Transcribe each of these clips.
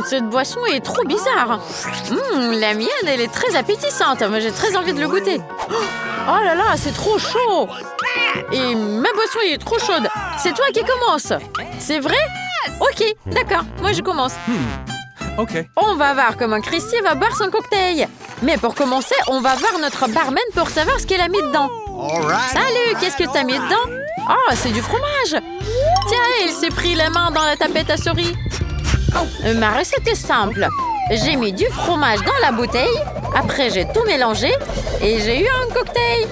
Cette boisson est trop bizarre. La mienne, elle est très appétissante. Moi, j'ai très envie de le goûter. Oh là là, c'est trop chaud. Et ma boisson est trop chaude. C'est toi qui commence. C'est vrai? Ok, d'accord. Moi, je commence. OK. On va voir comment Christy va boire son cocktail. Mais pour commencer, on va voir notre barman pour savoir ce qu'elle a mis dedans. Salut, qu'est-ce que t'as mis dedans? Oh, c'est du fromage. Tiens, il s'est pris la main dans la tapette à souris. Ma recette est simple. J'ai mis du fromage dans la bouteille. Après, j'ai tout mélangé. Et j'ai eu un cocktail.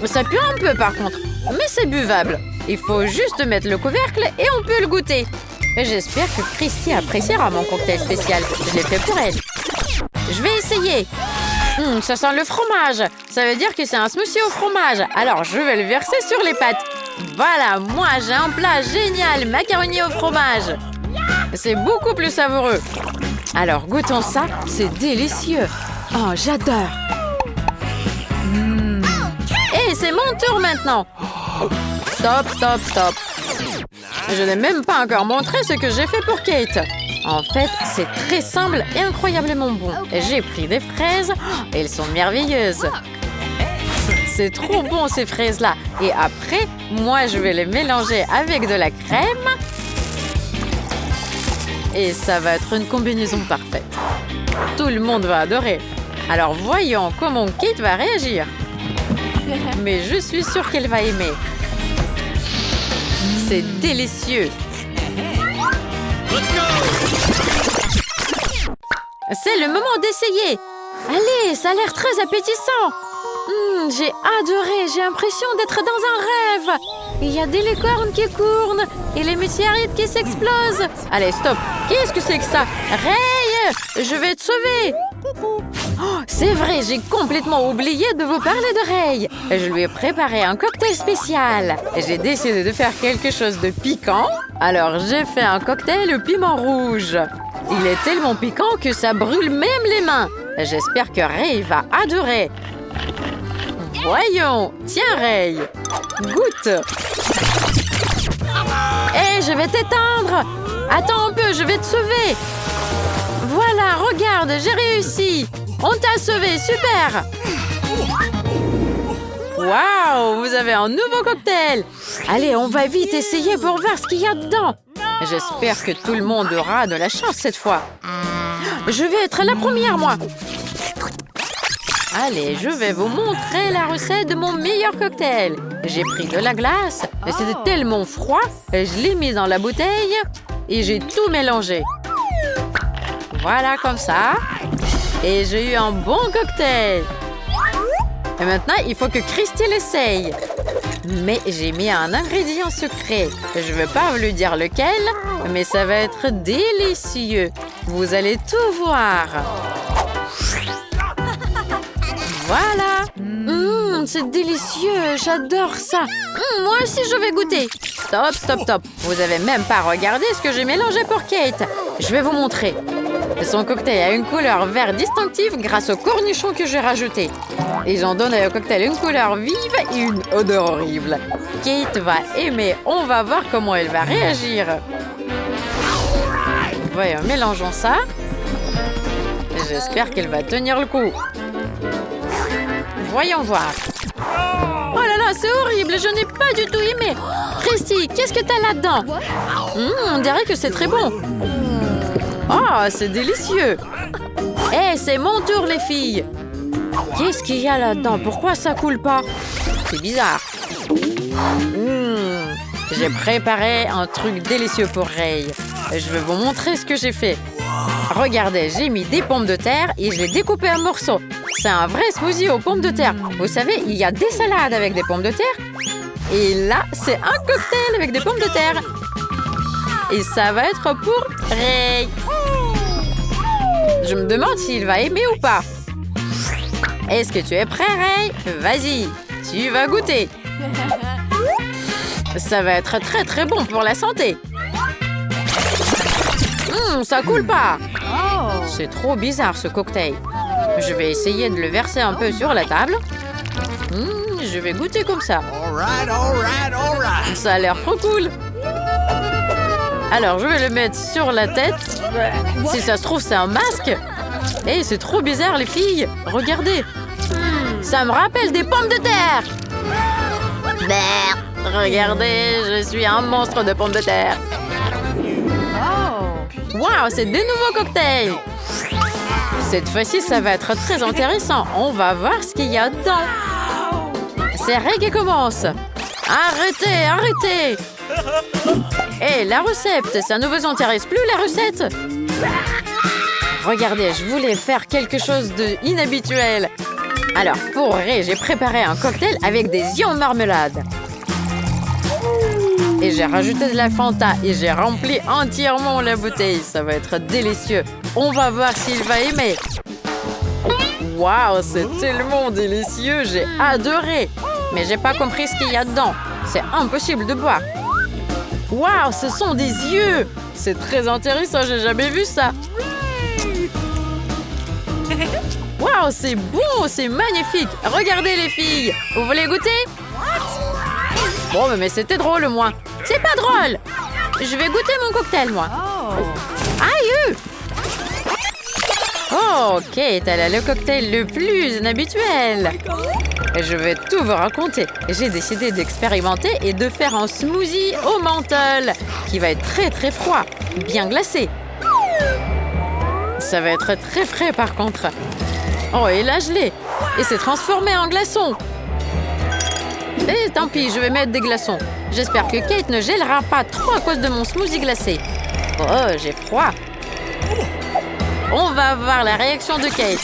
Ça pue un peu, par contre. Mais c'est buvable. Il faut juste mettre le couvercle et on peut le goûter. J'espère que Christy appréciera mon cocktail spécial. Je l'ai fait pour elle. Je vais essayer. Ça sent le fromage. Ça veut dire que c'est un smoothie au fromage. Alors, je vais le verser sur les pâtes. Voilà, moi, j'ai un plat génial. Macaroni au fromage. C'est beaucoup plus savoureux. Alors, goûtons ça. C'est délicieux. Oh, j'adore. Et c'est mon tour maintenant. Stop, stop, stop. Je n'ai même pas encore montré ce que j'ai fait pour Kate. En fait, c'est très simple et incroyablement bon. J'ai pris des fraises. Elles sont merveilleuses. C'est trop bon, ces fraises-là. Et après, moi, je vais les mélanger avec de la crème. Et ça va être une combinaison parfaite. Tout le monde va adorer. Alors, voyons comment Kate va réagir. Mais je suis sûre qu'elle va aimer. C'est délicieux. C'est le moment d'essayer. Allez, ça a l'air très appétissant. J'ai adoré. J'ai l'impression d'être dans un rêve. Il y a des licornes qui courent et les météorites qui s'explosent. Allez, stop. Qu'est-ce que c'est que ça? Ray, je vais te sauver. Oh, c'est vrai, j'ai complètement oublié de vous parler de Ray. Je lui ai préparé un cocktail spécial. J'ai décidé de faire quelque chose de piquant. Alors, j'ai fait un cocktail au piment rouge. Il est tellement piquant que ça brûle même les mains. J'espère que Ray va adorer. Voyons. Tiens, Ray. Goûte. Hé, je vais t'éteindre. Attends un peu, je vais te sauver. Voilà, regarde, j'ai réussi. On t'a sauvé, super. Waouh, vous avez un nouveau cocktail. Allez, on va vite essayer pour voir ce qu'il y a dedans. J'espère que tout le monde aura de la chance cette fois. Je vais être la première, moi. Allez, je vais vous montrer la recette de mon meilleur cocktail. J'ai pris de la glace, mais c'était tellement froid, je l'ai mis dans la bouteille et j'ai tout mélangé. Voilà, comme ça. Et j'ai eu un bon cocktail. Et maintenant, il faut que Christy l'essaye. Mais j'ai mis un ingrédient secret. Je ne vais pas vous lui dire lequel, mais ça va être délicieux. Vous allez tout voir. Voilà. C'est délicieux. J'adore ça. Moi aussi, je vais goûter. Stop, stop, stop. Vous n'avez même pas regardé ce que j'ai mélangé pour Kate. Je vais vous montrer. Son cocktail a une couleur vert distinctive grâce aux cornichons que j'ai rajoutés. Ils ont donné au cocktail une couleur vive et une odeur horrible. Kate va aimer. On va voir comment elle va réagir. Voyons, mélangeons ça. J'espère qu'elle va tenir le coup. Voyons voir. Oh là là, c'est horrible. Je n'ai pas du tout aimé. Christy, qu'est-ce que t'as là-dedans? On dirait que c'est très bon. Oh, c'est délicieux. Hé, c'est mon tour, les filles. Qu'est-ce qu'il y a là-dedans? Pourquoi ça coule pas? C'est bizarre. J'ai préparé un truc délicieux pour Ray. Je vais vous montrer ce que j'ai fait. Regardez, j'ai mis des pommes de terre et je les découpées en morceaux. C'est un vrai smoothie aux pommes de terre. Vous savez, il y a des salades avec des pommes de terre. Et là, c'est un cocktail avec des pommes de terre. Et ça va être pour Ray. Je me demande s'il va aimer ou pas. Est-ce que tu es prêt, Ray? Vas-y, tu vas goûter. Ça va être très très bon pour la santé. Ça coule pas. C'est trop bizarre ce cocktail. Je vais essayer de le verser un peu sur la table. Je vais goûter comme ça. Ça a l'air trop cool. Alors, je vais le mettre sur la tête. Si ça se trouve, c'est un masque. Et c'est trop bizarre, les filles. Regardez. Ça me rappelle des pommes de terre. Regardez, je suis un monstre de pommes de terre. Waouh, c'est des nouveaux cocktails. Cette fois-ci, ça va être très intéressant. On va voir ce qu'il y a dedans. C'est Ray qui commence. Arrêtez, arrêtez. Et la recette, ça ne vous intéresse plus, la recette? Regardez, je voulais faire quelque chose d'inhabituel. Alors, pour Ray, j'ai préparé un cocktail avec des œufs en marmelade. Et j'ai rajouté de la Fanta et j'ai rempli entièrement la bouteille. Ça va être délicieux. On va voir s'il va aimer. Waouh, c'est tellement délicieux. J'ai adoré. Mais j'ai pas compris ce qu'il y a dedans. C'est impossible de boire. Waouh, ce sont des yeux. C'est très intéressant, j'ai jamais vu ça. Waouh, c'est bon, c'est magnifique. Regardez les filles. Vous voulez goûter? Bon, mais c'était drôle au moins. C'est pas drôle. Je vais goûter mon cocktail, moi. Aïe! Oh, Kate, elle a le cocktail le plus inhabituel. Je vais tout vous raconter. J'ai décidé d'expérimenter et de faire un smoothie au menthol qui va être très très froid, bien glacé. Ça va être très frais par contre. Oh, et là je l'ai. Et c'est transformé en glaçon. Et tant pis, je vais mettre des glaçons. J'espère que Kate ne gèlera pas trop à cause de mon smoothie glacé. Oh, j'ai froid. On va voir la réaction de Kate.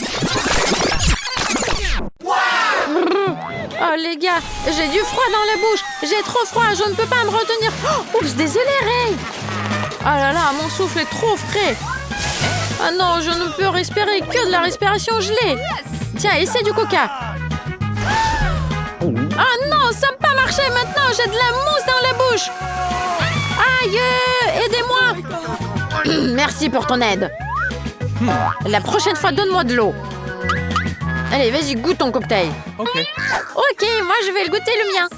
Oh les gars, j'ai du froid dans la bouche. J'ai trop froid, je ne peux pas me retenir. Oh, oups, désolé Ray. Oh là là, mon souffle est trop frais. Ah non, je ne peux respirer que de la respiration gelée. Tiens, essaie du coca. Ah non, ça n'a pas marché maintenant, j'ai de la mousse dans la bouche. Aïe, aidez-moi. Merci pour ton aide. La prochaine fois, donne-moi de l'eau. Allez, vas-y, goûte ton cocktail. Ok, moi je vais le goûter le mien.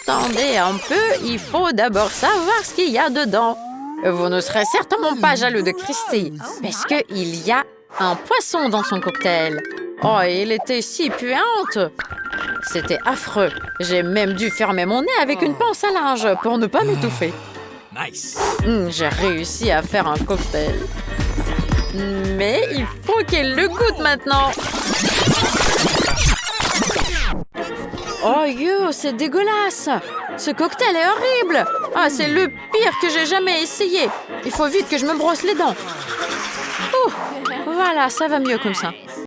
Attendez un peu, il faut d'abord savoir ce qu'il y a dedans. Vous ne serez certainement pas jaloux de Christy, parce qu'il y a un poisson dans son cocktail. Oh, il était si puante. C'était affreux. J'ai même dû fermer mon nez avec une pince à linge pour ne pas m'étouffer. Nice. J'ai réussi à faire un cocktail. Mais il faut qu'elle le goûte maintenant. Oh, c'est dégueulasse. Ce cocktail est horrible. Ah, c'est le pire que j'ai jamais essayé. Il faut vite que je me brosse les dents. Ouh, voilà, ça va mieux comme ça.